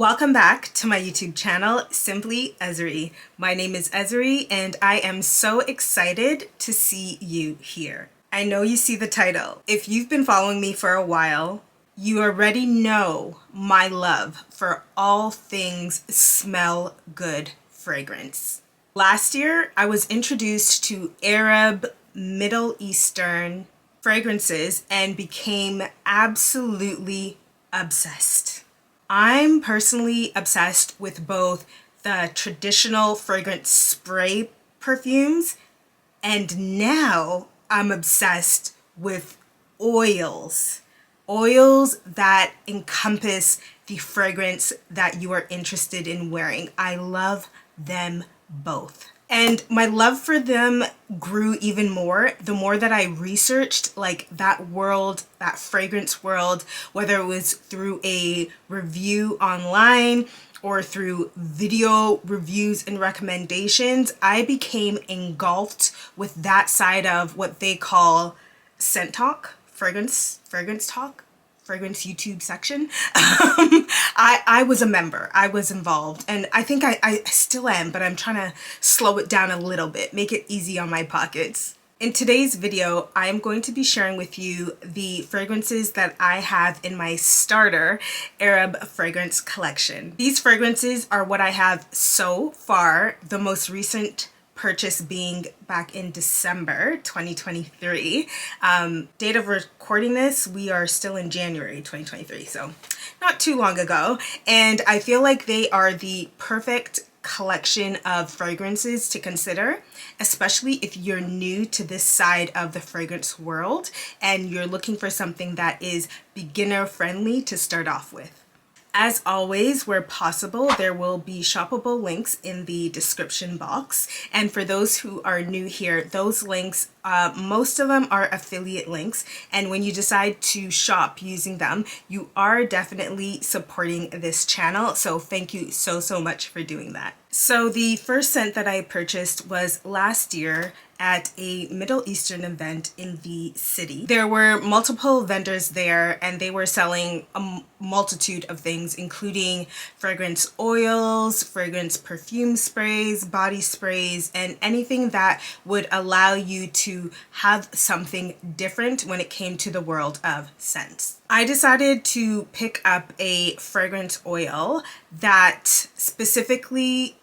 Welcome back to my YouTube channel, Simply Eseeri. My name is Eseeri and I am so excited to see you here. I know you see the title. If you've been following me for a while, you already know my love for all things smell good fragrance. Last year, I was introduced to Arab, Middle Eastern fragrances and became absolutely obsessed. I'm personally obsessed with both the traditional fragrance spray perfumes and now I'm obsessed with oils. Oils that encompass the fragrance that you are interested in wearing. I love them both. And my love for them grew even more the more that I researched like that world, that fragrance world, whether it was through a review online or through video reviews and recommendations. I became engulfed with that side of what they call scent talk, fragrance talk. Fragrance YouTube section. I was a member, I was involved, and I think I still am, but I'm trying to slow it down a little bit, make it easy on my pockets. In today's video, I am going to be sharing with you the fragrances that I have in my starter Arab fragrance collection. These fragrances are what I have so far, the most recent purchase being back in December 2023. Date of recording this, we are still in January 2023, so not too long ago. And I feel like they are the perfect collection of fragrances to consider, especially if you're new to this side of the fragrance world and you're looking for something that is beginner friendly to start off with. As always, where possible, there will be shoppable links in the description box. And for those who are new here, those links, most of them are affiliate links. And when you decide to shop using them, you are definitely supporting this channel. So thank you so much for doing that. So the first scent that I purchased was last year at a Middle Eastern event in the city. There were multiple vendors there and they were selling a multitude of things, including fragrance oils, fragrance perfume sprays, body sprays, and anything that would allow you to have something different when it came to the world of scents. I decided to pick up a fragrance oil that specifically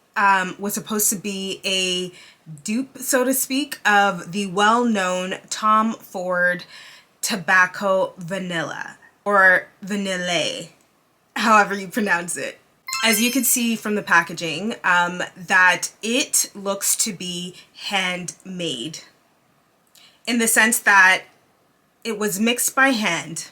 was supposed to be a dupe, so to speak, of the well-known Tom Ford Tobacco Vanilla, or Vanille, however you pronounce it. As you can see from the packaging, that it looks to be handmade in the sense that it was mixed by hand.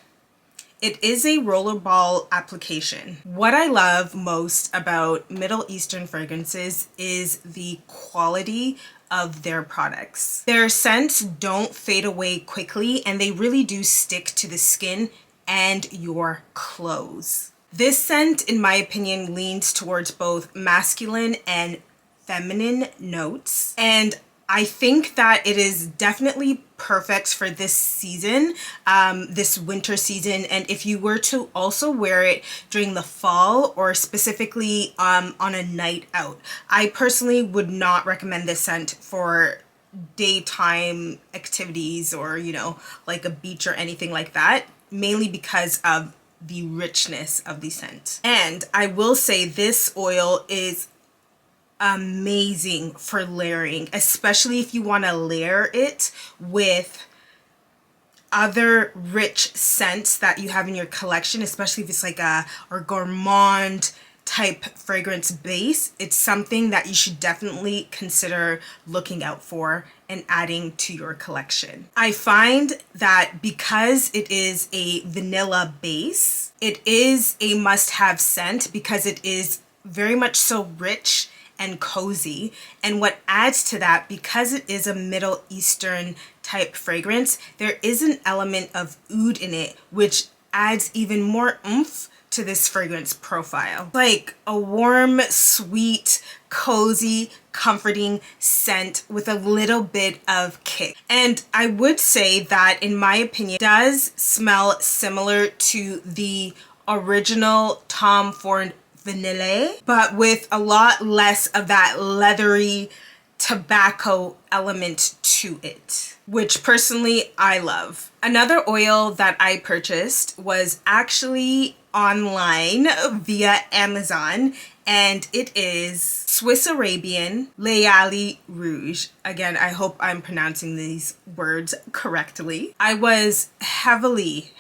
It is a rollerball application. What I love most about Middle Eastern fragrances is the quality of their products. Their scents don't fade away quickly and they really do stick to the skin and your clothes. This scent, in my opinion, leans towards both masculine and feminine notes, and I think that it is definitely perfect for this season, this winter season, and if you were to also wear it during the fall or specifically on a night out. I personally would not recommend this scent for daytime activities or, you know, like a beach or anything like that, mainly because of the richness of the scent. And I will say this oil is amazing for layering, especially if you want to layer it with other rich scents that you have in your collection, especially if it's like a gourmand type fragrance base. It's something that you should definitely consider looking out for and adding to your collection. I find that because it is a vanilla base, it is a must-have scent because it is very much so rich and cozy. And what adds to that, because it is a Middle Eastern type fragrance, there is an element of oud in it, which adds even more oomph to this fragrance profile. Like a warm, sweet, cozy, comforting scent with a little bit of kick. And I would say that, in my opinion, it does smell similar to the original Tom Ford vanilla, but with a lot less of that leathery tobacco element to it, which personally I love. Another oil that I purchased was actually online via Amazon, and it is Swiss Arabian Layali Rouge. Again, I hope I'm pronouncing these words correctly. I was heavily,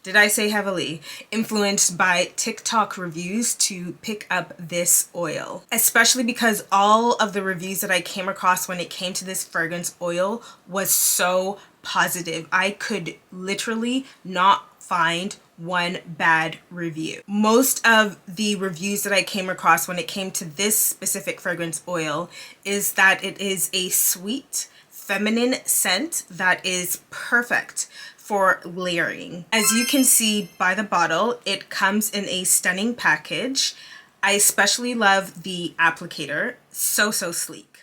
did I say heavily, influenced by TikTok reviews to pick up this oil, especially because all of the reviews that I came across when it came to this fragrance oil was so positive. I could literally not find one bad review. Most of the reviews that I came across when it came to this specific fragrance oil is that it is a sweet, feminine scent that is perfect for layering. As you can see by the bottle, it comes in a stunning package. I especially love the applicator, so sleek.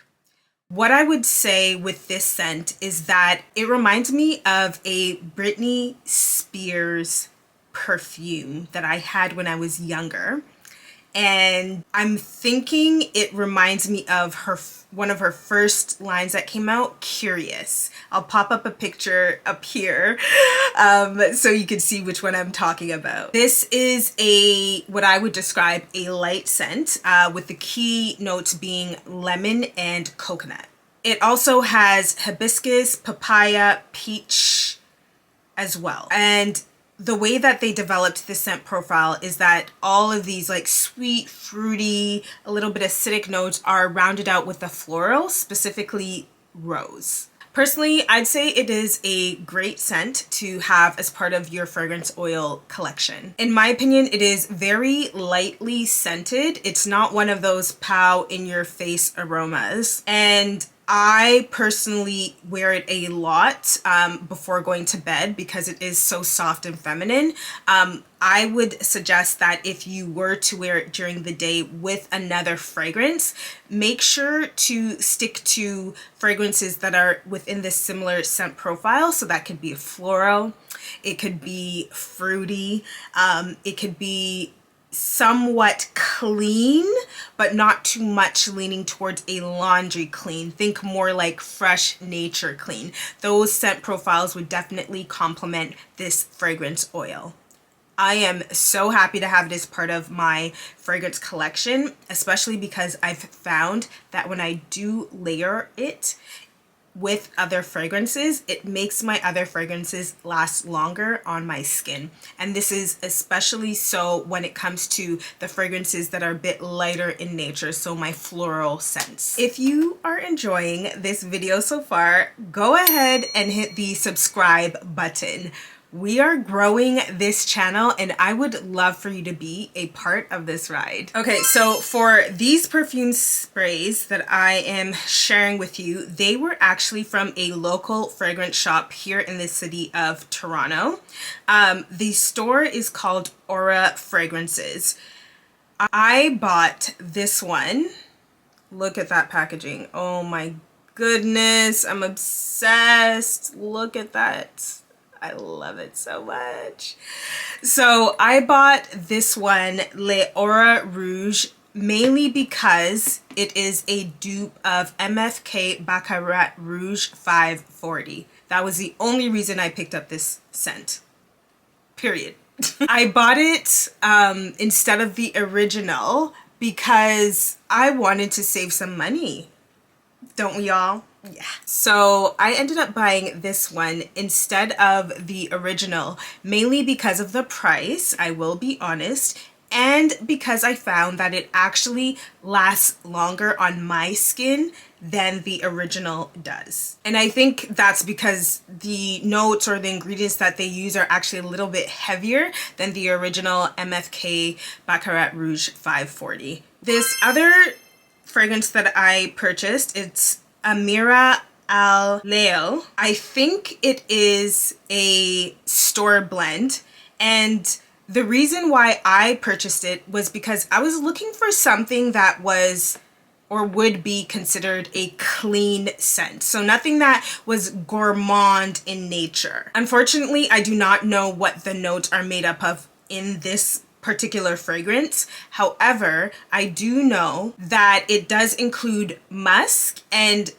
What I would say with this scent is that it reminds me of a Britney Spears perfume that I had when I was younger. And I'm thinking it reminds me of one of her first lines that came out, Curious. I'll pop up a picture up here so you can see which one I'm talking about. This is what I would describe a light scent with the key notes being lemon and coconut. It also has hibiscus, papaya, peach as well. And the way that they developed this scent profile is that all of these like sweet, fruity, a little bit acidic notes are rounded out with the floral, specifically rose. Personally, I'd say it is a great scent to have as part of your fragrance oil collection. In my opinion, it is very lightly scented. It's not one of those pow in your face aromas. And I personally wear it a lot before going to bed because it is so soft and feminine. I would suggest that if you were to wear it during the day with another fragrance, make sure to stick to fragrances that are within this similar scent profile. So that could be a floral, it could be fruity, it could be somewhat clean, but not too much leaning towards a laundry clean. Think more like fresh nature clean. Those scent profiles would definitely complement this fragrance oil. I am so happy to have it as part of my fragrance collection, especially because I've found that when I do layer it with other fragrances, it makes my other fragrances last longer on my skin. And this is especially so when it comes to the fragrances that are a bit lighter in nature, so my floral scents. If you are enjoying this video so far, go ahead and hit the subscribe button. We are growing this channel and I would love for you to be a part of this ride. Okay, so for these perfume sprays that I am sharing with you, they were actually from a local fragrance shop here in the city of Toronto. The store is called Aura Fragrances. I bought this one. Look at that packaging. Oh my goodness, I'm obsessed. Look at that. I love it so much. So I bought this one, Le Aura Rouge, mainly because it is a dupe of MFK Baccarat Rouge 540. That was the only reason I picked up this scent. Period. I bought it instead of the original because I wanted to save some money. Don't we all? Yeah. So I ended up buying this one instead of the original, mainly because of the price, I will be honest, and because I found that it actually lasts longer on my skin than the original does. And I think that's because the notes or the ingredients that they use are actually a little bit heavier than the original MFK Baccarat Rouge 540. This other fragrance that I purchased, it's Amira Al Leo. I think it is a store blend, and the reason why I purchased it was because I was looking for something that was or would be considered a clean scent. So nothing that was gourmand in nature. Unfortunately, I do not know what the notes are made up of in this particular fragrance. However, I do know that it does include musk and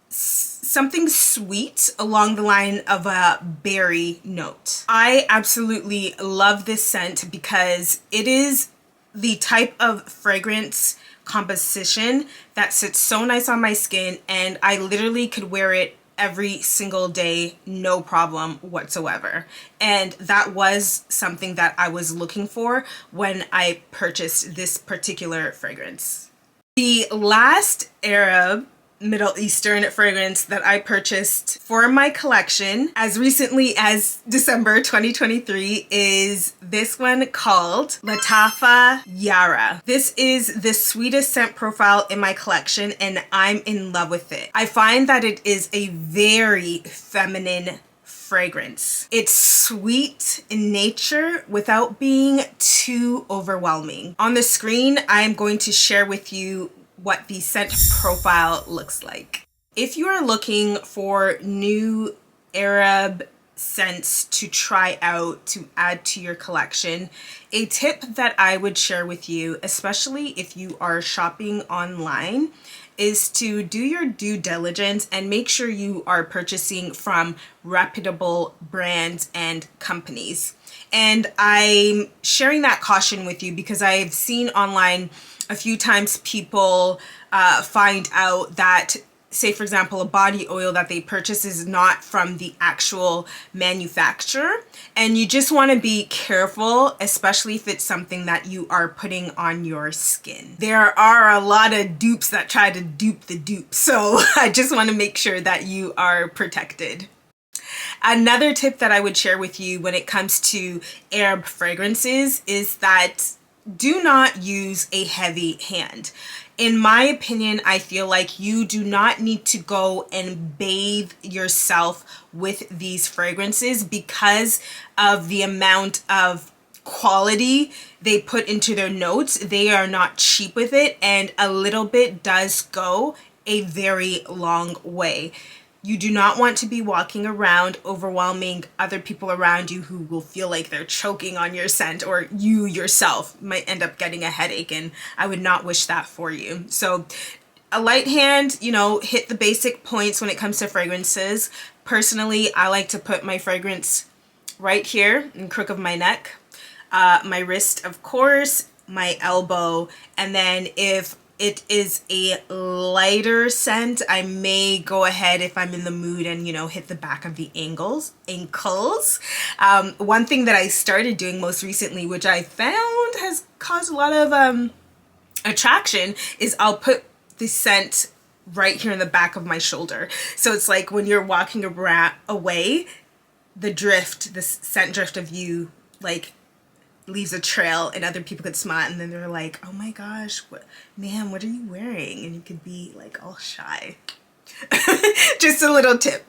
something sweet along the line of a berry note. I absolutely love this scent because it is the type of fragrance composition that sits so nice on my skin, and I literally could wear it every single day, no problem whatsoever. And that was something that I was looking for when I purchased this particular fragrance. The last Arab Middle Eastern fragrance that I purchased for my collection as recently as December 2023 is this one called Latafa Yara. This is the sweetest scent profile in my collection, and I'm in love with it. I find that it is a very feminine fragrance. It's sweet in nature without being too overwhelming. On the screen, I am going to share with you what the scent profile looks like. If you are looking for new Arab scents to try out to add to your collection, a tip that I would share with you, especially if you are shopping online, is to do your due diligence and make sure you are purchasing from reputable brands and companies. And I'm sharing that caution with you because I've seen online a few times people find out that, say for example, a body oil that they purchase is not from the actual manufacturer, and you just want to be careful, especially if it's something that you are putting on your skin. There are a lot of dupes that try to dupe the dupe, so I just want to make sure that you are protected. Another tip that I would share with you when it comes to Arab fragrances is that do not use a heavy hand. In my opinion, I feel like you do not need to go and bathe yourself with these fragrances because of the amount of quality they put into their notes. They are not cheap with it, and a little bit does go a very long way. You do not want to be walking around overwhelming other people around you who will feel like they're choking on your scent, or you yourself might end up getting a headache, and I would not wish that for you. So a light hand, you know, hit the basic points when it comes to fragrances. Personally, I like to put my fragrance right here in the crook of my neck, my wrist, of course, my elbow, and then if it is a lighter scent, I may go ahead, if I'm in the mood, and, you know, hit the back of the ankles. One thing that I started doing most recently, which I found has caused a lot of attraction, is I'll put the scent right here in the back of my shoulder. So it's like when you're walking away, the scent drift of you, like, leaves a trail and other people could smell it, and then they're like, oh my gosh, what are you wearing? And you could be like all shy. Just a little tip.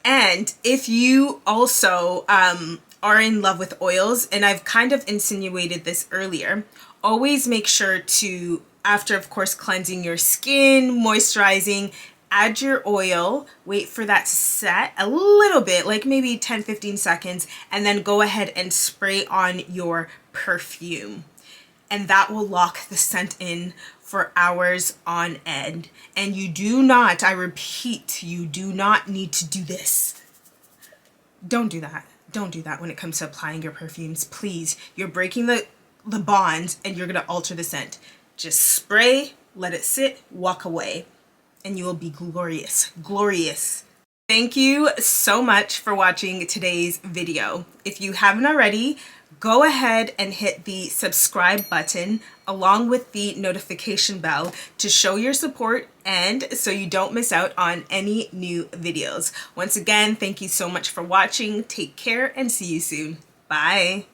And if you also are in love with oils, and I've kind of insinuated this earlier, always make sure to, after of course cleansing your skin, moisturizing, add your oil, wait for that to set a little bit, like maybe 10-15 seconds, and then go ahead and spray on your perfume. And that will lock the scent in for hours on end. And you do not, I repeat, you do not need to do this. Don't do that. Don't do that when it comes to applying your perfumes. Please, you're breaking the bond and you're gonna alter the scent. Just spray, let it sit, walk away, and you will be glorious, glorious. Thank you so much for watching today's video. If you haven't already, go ahead and hit the subscribe button along with the notification bell to show your support and so you don't miss out on any new videos. Once again, thank you so much for watching. Take care and see you soon. Bye.